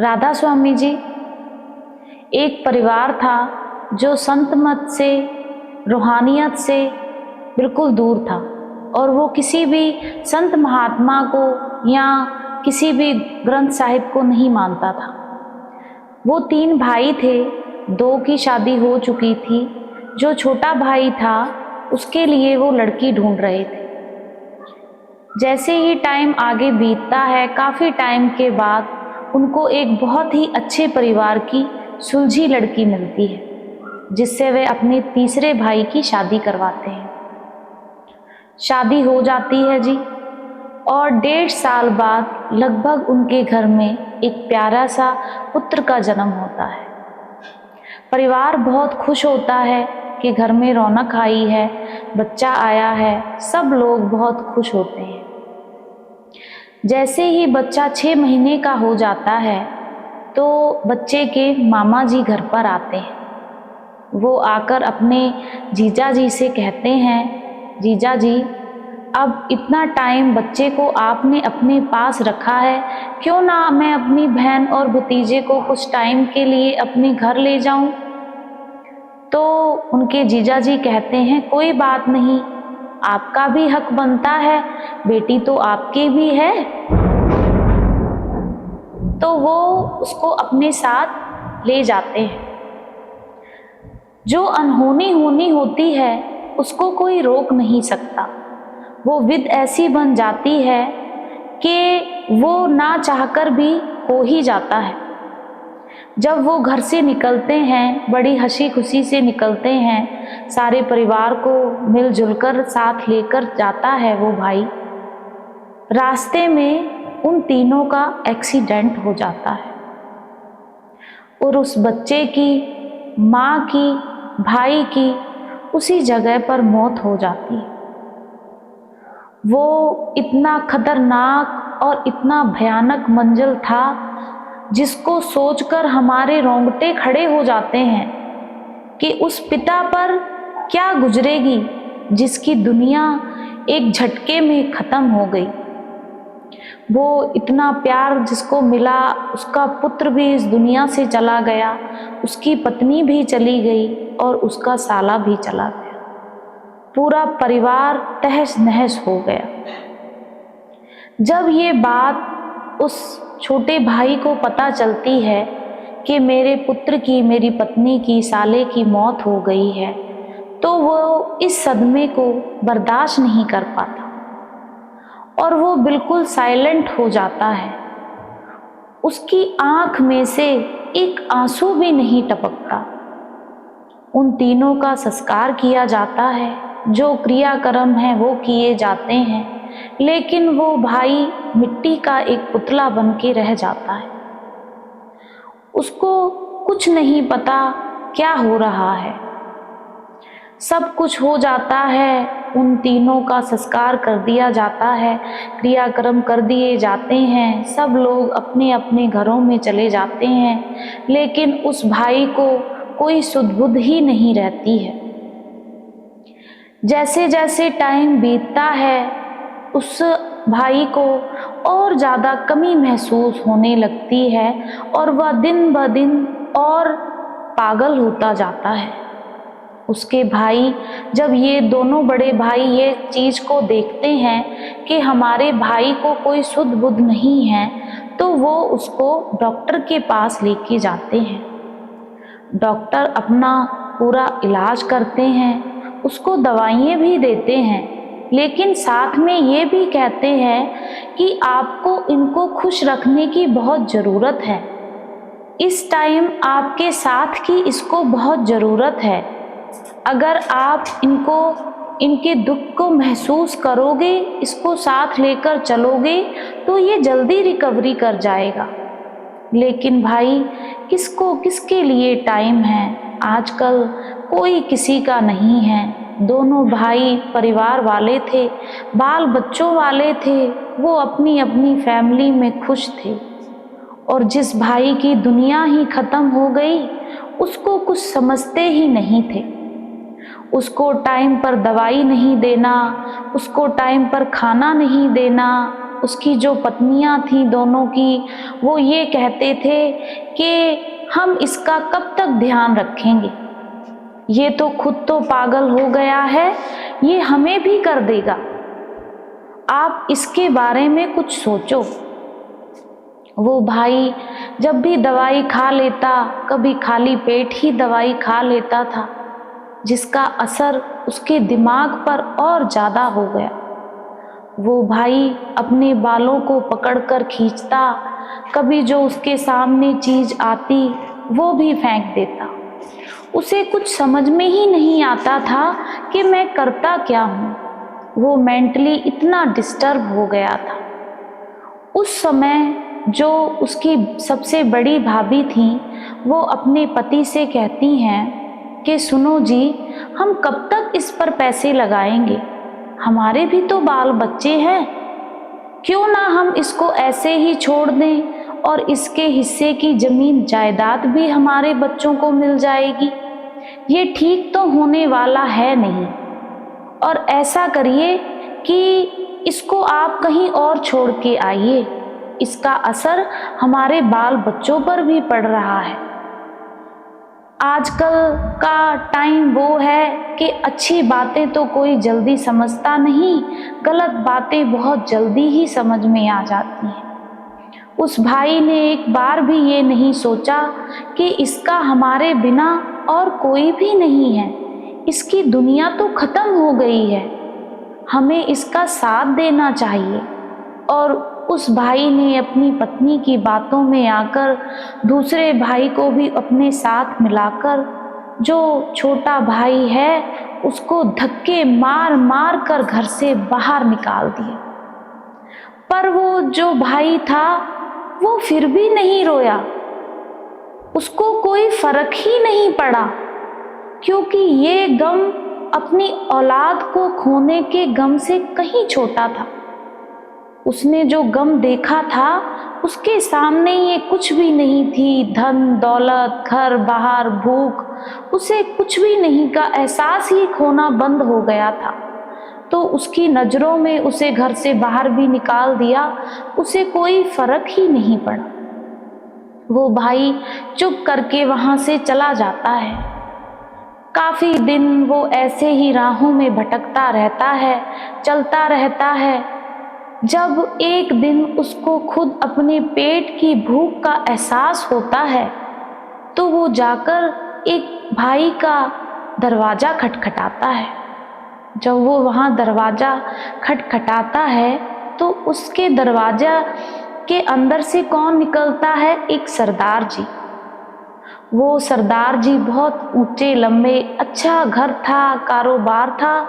राधा स्वामी जी, एक परिवार था जो संत मत से, रूहानियत से बिल्कुल दूर था और वो किसी भी संत महात्मा को या किसी भी ग्रंथ साहिब को नहीं मानता था। वो 3 भाई थे, 2 की शादी हो चुकी थी। जो छोटा भाई था उसके लिए वो लड़की ढूंढ रहे थे। जैसे ही टाइम आगे बीतता है, काफ़ी टाइम के बाद उनको एक बहुत ही अच्छे परिवार की सुलझी लड़की मिलती है, जिससे वे अपने तीसरे भाई की शादी करवाते हैं। शादी हो जाती है जी, और 1.5 साल बाद लगभग उनके घर में एक प्यारा सा पुत्र का जन्म होता है। परिवार बहुत खुश होता है कि घर में रौनक आई है, बच्चा आया है, सब लोग बहुत खुश होते हैं। जैसे ही बच्चा 6 महीने का हो जाता है तो बच्चे के मामा जी घर पर आते हैं। वो आकर अपने जीजा जी से कहते हैं, जीजा जी अब इतना टाइम बच्चे को आपने अपने पास रखा है, क्यों ना मैं अपनी बहन और भतीजे को कुछ टाइम के लिए अपने घर ले जाऊं। तो उनके जीजा जी कहते हैं, कोई बात नहीं, आपका भी हक बनता है, बेटी तो आपकी भी है। तो वो उसको अपने साथ ले जाते हैं। जो अनहोनी होनी होती है उसको कोई रोक नहीं सकता। वो विध ऐसी बन जाती है कि वो ना चाहकर भी हो ही जाता है। जब वो घर से निकलते हैं, बड़ी हंसी खुशी से निकलते हैं, सारे परिवार को मिलजुल कर साथ लेकर जाता है वो भाई। रास्ते में उन तीनों का एक्सीडेंट हो जाता है और उस बच्चे की, माँ की, भाई की उसी जगह पर मौत हो जाती है। वो इतना खतरनाक और इतना भयानक मंजर था जिसको सोचकर हमारे रोंगटे खड़े हो जाते हैं कि उस पिता पर क्या गुजरेगी जिसकी दुनिया एक झटके में ख़त्म हो गई। वो इतना प्यार जिसको मिला, उसका पुत्र भी इस दुनिया से चला गया, उसकी पत्नी भी चली गई और उसका साला भी चला गया। पूरा परिवार तहस नहस हो गया। जब ये बात उस छोटे भाई को पता चलती है कि मेरे पुत्र की, मेरी पत्नी की, साले की मौत हो गई है, तो वो इस सदमे को बर्दाश्त नहीं कर पाता और वो बिल्कुल साइलेंट हो जाता है। उसकी आंख में से एक आंसू भी नहीं टपकता। उन तीनों का संस्कार किया जाता है, जो क्रियाक्रम है वो किए जाते हैं, लेकिन वो भाई मिट्टी का एक पुतला बन के रह जाता है। उसको कुछ नहीं पता क्या हो रहा है। सब कुछ हो जाता है, उन तीनों का संस्कार कर दिया जाता है, क्रियाक्रम कर दिए जाते हैं, सब लोग अपने अपने घरों में चले जाते हैं, लेकिन उस भाई को कोई सुध बुध ही नहीं रहती है। जैसे जैसे टाइम बीतता है उस भाई को और ज़्यादा कमी महसूस होने लगती है और वह दिन ब दिन और पागल होता जाता है। उसके भाई, जब ये दोनों बड़े भाई ये चीज़ को देखते हैं कि हमारे भाई को कोई सुध बुध नहीं है, तो वो उसको डॉक्टर के पास लेके जाते हैं। डॉक्टर अपना पूरा इलाज करते हैं, उसको दवाइयाँ भी देते हैं, लेकिन साथ में ये भी कहते हैं कि आपको इनको खुश रखने की बहुत ज़रूरत है। इस टाइम आपके साथ की इसको बहुत ज़रूरत है। अगर आप इनके दुख को महसूस करोगे, इसको साथ लेकर चलोगे, तो ये जल्दी रिकवरी कर जाएगा। लेकिन भाई, किसको किसके लिए टाइम है? आजकल कोई किसी का नहीं है। दोनों भाई परिवार वाले थे, बाल बच्चों वाले थे, वो अपनी अपनी फैमिली में खुश थे। और जिस भाई की दुनिया ही ख़त्म हो गई, उसको कुछ समझते ही नहीं थे। उसको टाइम पर दवाई नहीं देना, उसको टाइम पर खाना नहीं देना, उसकी जो पत्नियां थीं दोनों की, वो ये कहते थे कि हम इसका कब तक ध्यान रखेंगे, ये तो खुद तो पागल हो गया है, ये हमें भी कर देगा, आप इसके बारे में कुछ सोचो। वो भाई जब भी दवाई खा लेता, कभी खाली पेट ही दवाई खा लेता था, जिसका असर उसके दिमाग पर और ज़्यादा हो गया। वो भाई अपने बालों को पकड़कर खींचता, कभी जो उसके सामने चीज़ आती वो भी फेंक देता। उसे कुछ समझ में ही नहीं आता था कि मैं करता क्या हूँ। वो मेंटली इतना डिस्टर्ब हो गया था। उस समय जो उसकी सबसे बड़ी भाभी थी, वो अपने पति से कहती हैं कि सुनो जी, हम कब तक इस पर पैसे लगाएंगे, हमारे भी तो बाल बच्चे हैं, क्यों ना हम इसको ऐसे ही छोड़ दें और इसके हिस्से की ज़मीन जायदाद भी हमारे बच्चों को मिल जाएगी। ये ठीक तो होने वाला है नहीं, और ऐसा करिए कि इसको आप कहीं और छोड़ के आइए, इसका असर हमारे बाल बच्चों पर भी पड़ रहा है। आजकल का टाइम वो है कि अच्छी बातें तो कोई जल्दी समझता नहीं, गलत बातें बहुत जल्दी ही समझ में आ जाती हैं। उस भाई ने एक बार भी ये नहीं सोचा कि इसका हमारे बिना और कोई भी नहीं है, इसकी दुनिया तो खत्म हो गई है, हमें इसका साथ देना चाहिए। और उस भाई ने अपनी पत्नी की बातों में आकर दूसरे भाई को भी अपने साथ मिलाकर, जो छोटा भाई है उसको धक्के मार मार कर घर से बाहर निकाल दिया। पर वो जो भाई था वो फिर भी नहीं रोया, उसको कोई फर्क ही नहीं पड़ा, क्योंकि ये गम अपनी औलाद को खोने के गम से कहीं छोटा था। उसने जो गम देखा था उसके सामने ये कुछ भी नहीं थी। धन दौलत, घर बाहर, भूख, उसे कुछ भी नहीं का एहसास ही खोना बंद हो गया था। तो उसकी नज़रों में उसे घर से बाहर भी निकाल दिया, उसे कोई फर्क ही नहीं पड़ा। वो भाई चुप करके वहाँ से चला जाता है। काफ़ी दिन वो ऐसे ही राहों में भटकता रहता है, चलता रहता है। जब एक दिन उसको खुद अपने पेट की भूख का एहसास होता है, तो वो जाकर एक भाई का दरवाज़ा खटखटाता है। जब वो वहाँ दरवाज़ा खटखटाता है तो उसके दरवाज़ा के अंदर से कौन निकलता है? एक सरदार जी। वो सरदार जी बहुत ऊंचे लंबे, अच्छा घर था, कारोबार था।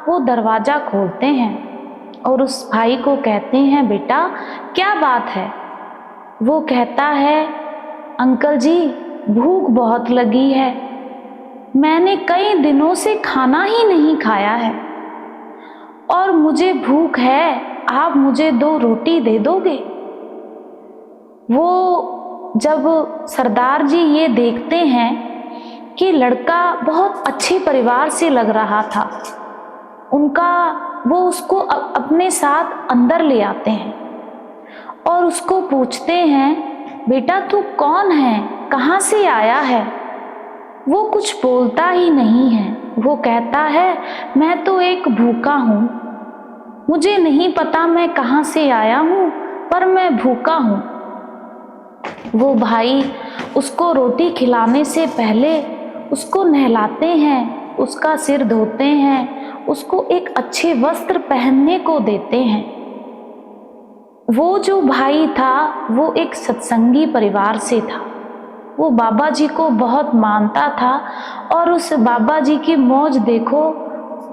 वो दरवाज़ा खोलते हैं और उस भाई को कहते हैं, बेटा क्या बात है? वो कहता है, अंकल जी भूख बहुत लगी है, मैंने कई दिनों से खाना ही नहीं खाया है और मुझे भूख है, आप मुझे 2 रोटी दे दोगे? वो जब सरदार जी ये देखते हैं कि लड़का बहुत अच्छे परिवार से लग रहा था, वो उसको अपने साथ अंदर ले आते हैं और उसको पूछते हैं, बेटा तू कौन है, कहाँ से आया है? वो कुछ बोलता ही नहीं है। वो कहता है, मैं तो एक भूखा हूँ, मुझे नहीं पता मैं कहाँ से आया हूँ, पर मैं भूखा हूँ। वो भाई उसको रोटी खिलाने से पहले उसको नहलाते हैं, उसका सिर धोते हैं, उसको एक अच्छे वस्त्र पहनने को देते हैं। वो जो भाई था वो एक सत्संगी परिवार से था। वो बाबा जी को बहुत मानता था और उस बाबा जी की मौज देखो,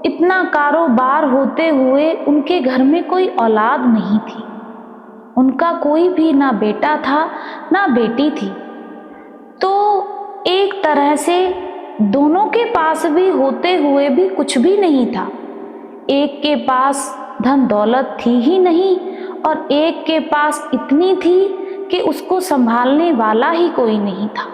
इतना कारोबार होते हुए उनके घर में कोई औलाद नहीं थी। उनका कोई भी ना बेटा था ना बेटी थी। तो एक तरह से दोनों के पास भी होते हुए भी कुछ भी नहीं था। एक के पास धन दौलत थी ही नहीं और एक के पास इतनी थी कि उसको संभालने वाला ही कोई नहीं था।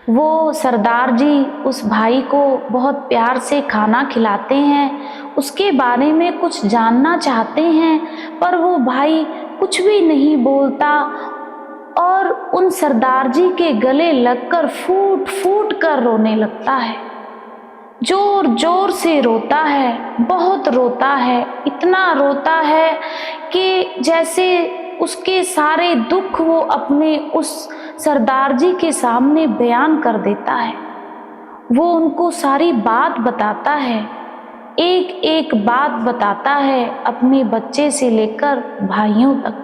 वो सरदार जी उस भाई को बहुत प्यार से खाना खिलाते हैं, उसके बारे में कुछ जानना चाहते हैं, पर वो भाई कुछ भी नहीं बोलता और उन सरदार जी के गले लगकर फूट फूट कर रोने लगता है। जोर जोर से रोता है, बहुत रोता है, इतना रोता है कि जैसे उसके सारे दुख वो अपने उस सरदार जी के सामने बयान कर देता है। वो उनको सारी बात बताता है, एक एक बात बताता है, अपने बच्चे से लेकर भाइयों तक।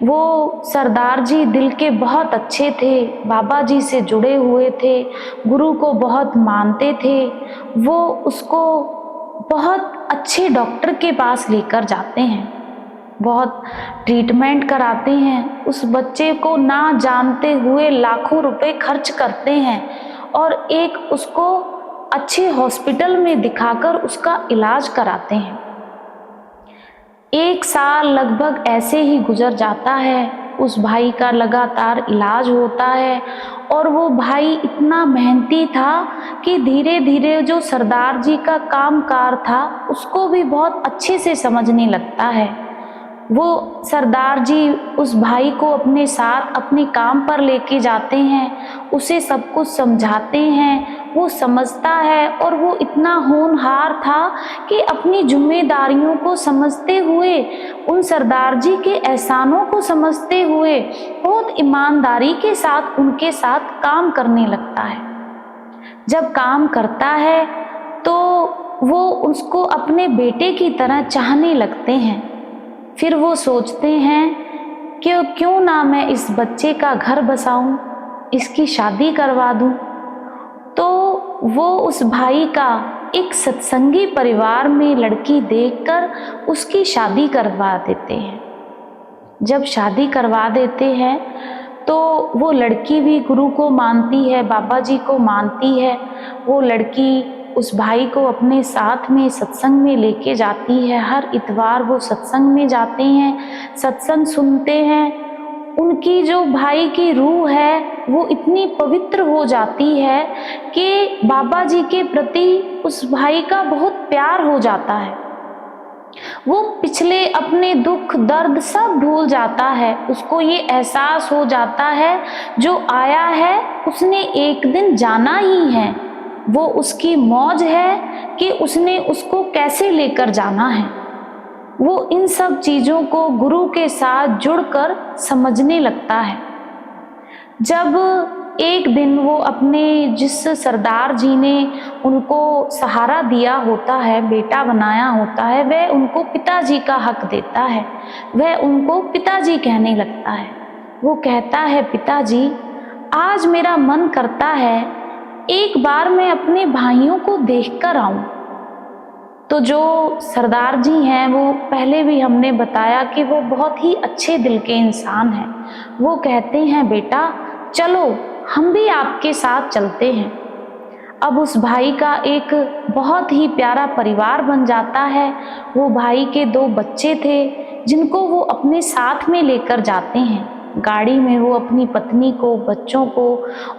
वो सरदार जी दिल के बहुत अच्छे थे, बाबा जी से जुड़े हुए थे, गुरु को बहुत मानते थे। वो उसको बहुत अच्छे डॉक्टर के पास लेकर जाते हैं, बहुत ट्रीटमेंट कराते हैं। उस बच्चे को ना जानते हुए लाखों रुपए खर्च करते हैं और एक उसको अच्छे हॉस्पिटल में दिखाकर उसका इलाज कराते हैं। 1 साल लगभग ऐसे ही गुजर जाता है। उस भाई का लगातार इलाज होता है और वो भाई इतना मेहनती था कि धीरे धीरे जो सरदार जी का कामकाज था उसको भी बहुत अच्छे से समझने लगता है। वो सरदार जी उस भाई को अपने साथ अपने काम पर लेके जाते हैं, उसे सब कुछ समझाते हैं, वो समझता है और वो इतना होनहार था कि अपनी जिम्मेदारियों को समझते हुए, उन सरदार जी के एहसानों को समझते हुए बहुत ईमानदारी के साथ उनके साथ काम करने लगता है। जब काम करता है तो वो उसको अपने बेटे की तरह चाहने लगते हैं। फिर वो सोचते हैं कि क्यों ना मैं इस बच्चे का घर बसाऊं, इसकी शादी करवा दूं। तो वो उस भाई का एक सत्संगी परिवार में लड़की देखकर उसकी शादी करवा देते हैं। जब शादी करवा देते हैं तो वो लड़की भी गुरु को मानती है, बाबा जी को मानती है। वो लड़की उस भाई को अपने साथ में सत्संग में लेके जाती है। हर इतवार वो सत्संग में जाते हैं, सत्संग सुनते हैं। उनकी जो भाई की रूह है वो इतनी पवित्र हो जाती है कि बाबा जी के प्रति उस भाई का बहुत प्यार हो जाता है। वो पिछले अपने दुख दर्द सब भूल जाता है। उसको ये एहसास हो जाता है जो आया है उसने एक दिन जाना ही है। वो उसकी मौज है कि उसने उसको कैसे लेकर जाना है। वो इन सब चीज़ों को गुरु के साथ जुड़कर समझने लगता है। जब एक दिन वो अपने जिस सरदार जी ने उनको सहारा दिया होता है, बेटा बनाया होता है, वह उनको पिताजी का हक देता है। वह उनको पिताजी कहने लगता है। वो कहता है, पिताजी आज मेरा मन करता है एक बार मैं अपने भाइयों को देखकर आऊं। तो जो सरदार जी हैं वो पहले भी हमने बताया कि वो बहुत ही अच्छे दिल के इंसान हैं। वो कहते हैं, बेटा चलो हम भी आपके साथ चलते हैं। अब उस भाई का एक बहुत ही प्यारा परिवार बन जाता है। वो भाई के 2 बच्चे थे जिनको वो अपने साथ में लेकर जाते हैं। गाड़ी में वो अपनी पत्नी को, बच्चों को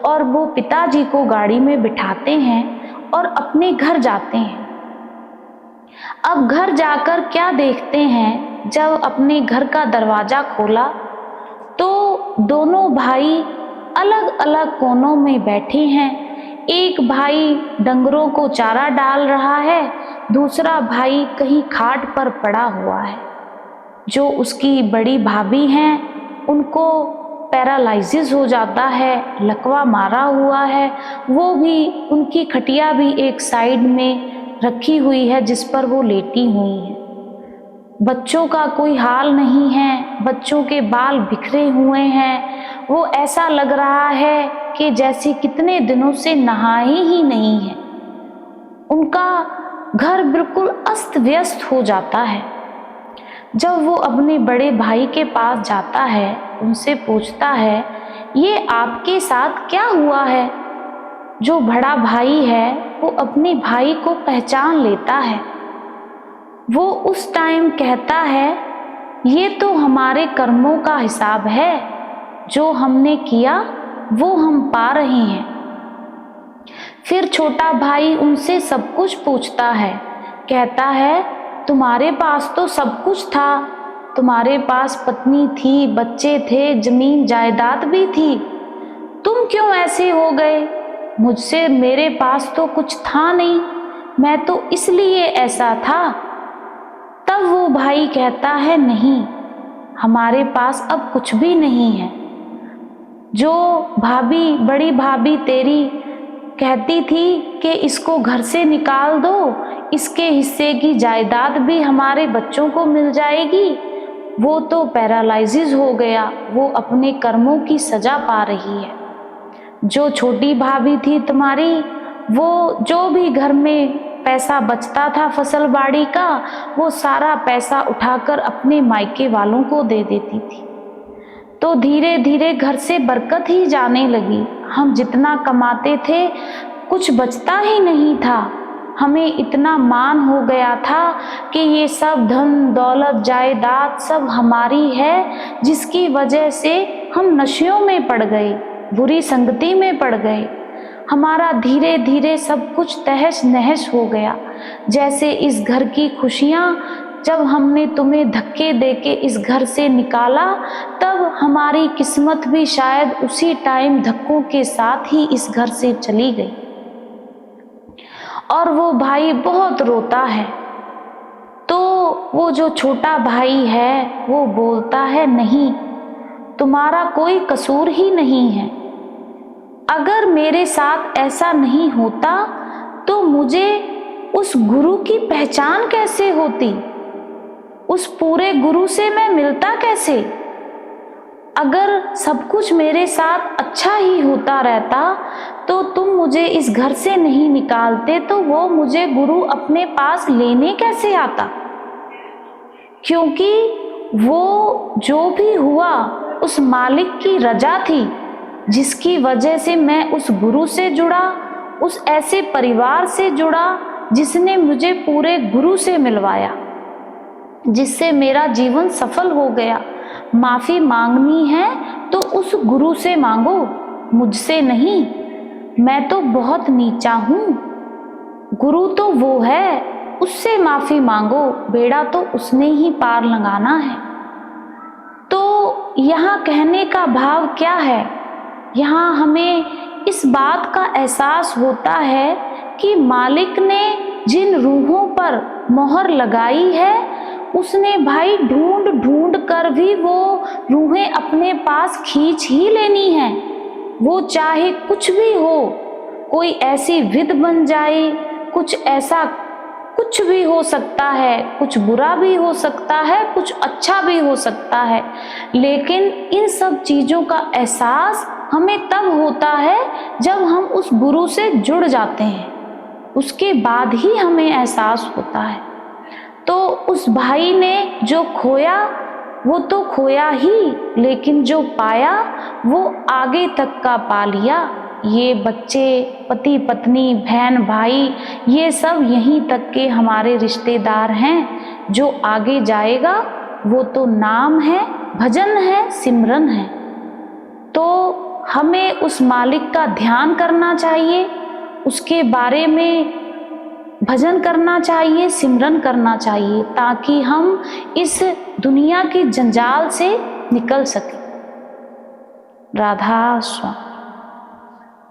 और वो पिताजी को गाड़ी में बिठाते हैं और अपने घर जाते हैं। अब घर जाकर क्या देखते हैं, जब अपने घर का दरवाजा खोला तो दोनों भाई अलग अलग कोनों में बैठे हैं। एक भाई डंगरों को चारा डाल रहा है, दूसरा भाई कहीं खाट पर पड़ा हुआ है। जो उसकी बड़ी भाभी हैं उनको पैरालाइसिस हो जाता है, लकवा मारा हुआ है। वो भी, उनकी खटिया भी एक साइड में रखी हुई है जिस पर वो लेटी हुई है। बच्चों का कोई हाल नहीं है, बच्चों के बाल बिखरे हुए हैं। वो ऐसा लग रहा है कि जैसे कितने दिनों से नहाए ही नहीं है। उनका घर बिल्कुल अस्त व्यस्त हो जाता है। जब वो अपने बड़े भाई के पास जाता है, उनसे पूछता है, ये आपके साथ क्या हुआ है? जो बड़ा भाई है वो अपने भाई को पहचान लेता है। वो उस टाइम कहता है, ये तो हमारे कर्मों का हिसाब है, जो हमने किया वो हम पा रहे हैं। फिर छोटा भाई उनसे सब कुछ पूछता है, कहता है, तुम्हारे पास तो सब कुछ था, तुम्हारे पास पत्नी थी, बच्चे थे, जमीन जायदाद भी थी, तुम क्यों ऐसे हो गए? मुझसे मेरे पास तो कुछ था नहीं, मैं तो इसलिए ऐसा था। तब वो भाई कहता है, नहीं, हमारे पास अब कुछ भी नहीं है। जो भाभी, बड़ी भाभी तेरी कहती थी कि इसको घर से निकाल दो, इसके हिस्से की जायदाद भी हमारे बच्चों को मिल जाएगी, वो तो पैरालाइजिस हो गया, वो अपने कर्मों की सजा पा रही है। जो छोटी भाभी थी तुम्हारी, वो जो भी घर में पैसा बचता था फसल बाड़ी का, वो सारा पैसा उठाकर अपने मायके वालों को दे देती थी। तो धीरे धीरे घर से बरकत ही जाने लगी। हम जितना कमाते थे कुछ बचता ही नहीं था। हमें इतना मान हो गया था कि ये सब धन दौलत जायदाद सब हमारी है, जिसकी वजह से हम नशें में पड़ गए, बुरी संगति में पड़ गए। हमारा धीरे धीरे सब कुछ तहस नहस हो गया। जैसे इस घर की खुशियाँ, जब हमने तुम्हें धक्के देके इस घर से निकाला, तब हमारी किस्मत भी शायद उसी टाइम धक्कों के साथ ही इस घर से चली गई। और वो भाई बहुत रोता है। तो वो जो छोटा भाई है वो बोलता है, नहीं, तुम्हारा कोई कसूर ही नहीं है। अगर मेरे साथ ऐसा नहीं होता तो मुझे उस गुरु की पहचान कैसे होती? उस पूरे गुरु से मैं मिलता कैसे? अगर सब कुछ मेरे साथ अच्छा ही होता रहता तो तुम मुझे इस घर से नहीं निकालते, तो वो मुझे गुरु अपने पास लेने कैसे आता? क्योंकि वो जो भी हुआ उस मालिक की रजा थी, जिसकी वजह से मैं उस गुरु से जुड़ा, उस ऐसे परिवार से जुड़ा जिसने मुझे पूरे गुरु से मिलवाया, जिससे मेरा जीवन सफल हो गया। माफ़ी मांगनी है तो उस गुरु से मांगो, मुझसे नहीं। मैं तो बहुत नीचा हूँ, गुरु तो वो है, उससे माफ़ी मांगो, बेड़ा तो उसने ही पार लगाना है। तो यहाँ कहने का भाव क्या है? यहाँ हमें इस बात का एहसास होता है कि मालिक ने जिन रूहों पर मोहर लगाई है, उसने भाई ढूंढ ढूंढ कर भी वो रूहें अपने पास खींच ही लेनी है। वो चाहे कुछ भी हो, कोई ऐसी विध बन जाए, कुछ ऐसा कुछ भी हो सकता है, कुछ बुरा भी हो सकता है, कुछ अच्छा भी हो सकता है, लेकिन इन सब चीज़ों का एहसास हमें तब होता है जब हम उस गुरु से जुड़ जाते हैं। उसके बाद ही हमें एहसास होता है। तो उस भाई ने जो खोया वो तो खोया ही, लेकिन जो पाया वो आगे तक का पा लिया। ये बच्चे, पति पत्नी, बहन भाई, ये सब यहीं तक के हमारे रिश्तेदार हैं। जो आगे जाएगा वो तो नाम है, भजन है, सिमरन है। तो हमें उस मालिक का ध्यान करना चाहिए, उसके बारे में भजन करना चाहिए, सिमरन करना चाहिए, ताकि हम इस दुनिया के जंजाल से निकल सकें। राधा स्वामी।